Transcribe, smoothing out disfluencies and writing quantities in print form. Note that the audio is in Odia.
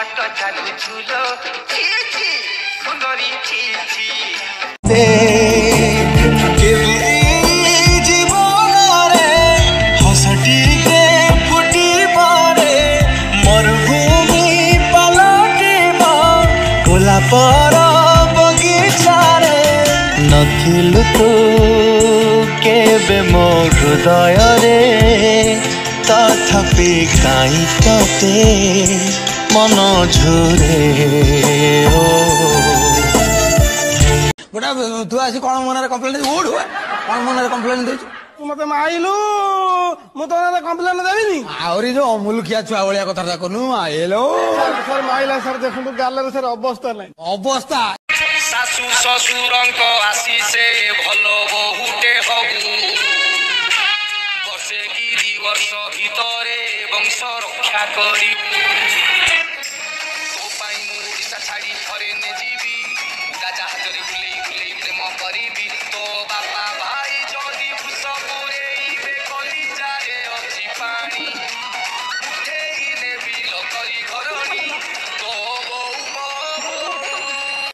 বাট চালুছুল ছি ছি সুন্দরী ছি ছি জীবনরে হসটিকে ফুটি পরে মরুভূমি পালটিব গোলাপর বগিচারে নথিলু তু কেবে মো হৃদয়রে তথাপি কাই ততে মন ঝুরে ও গোটা তু আসি কোন মନରେ কମ୍ପ୍ଲେନ୍ ଉଠୁ কোন ମନରେ କମ୍ପ୍ଲେନ୍ ଦେଇଛୁ ତୁ ମତେ ମାଇଲୁ ମୁଁ ତ କମ୍ପ୍ଲେନ୍ ଦେବିନି ଆହୁରି ଯୋଉ ଅମୁଲଖିଆ ଛୁଆ ଭଳିଆ କଥାଟା କନୁ ଆଇଲୋ ସାର୍ ମାଇଲା ସାର୍ ଦେଖନ୍ତୁ ଗାଲରେ ସାର୍ ଅବସ୍ଥା ନାହିଁ ଅବସ୍ଥା ଶାଶୁ ଶ୍ୱଶୁରଙ୍କ ଆଶିଷେ ଭଲ ବହୁଟେ ହବୁ ବର୍ଷେ କି 2 ବର୍ଷ ଭିତରେ ବଂଶ ରକ୍ଷା କରିବୁ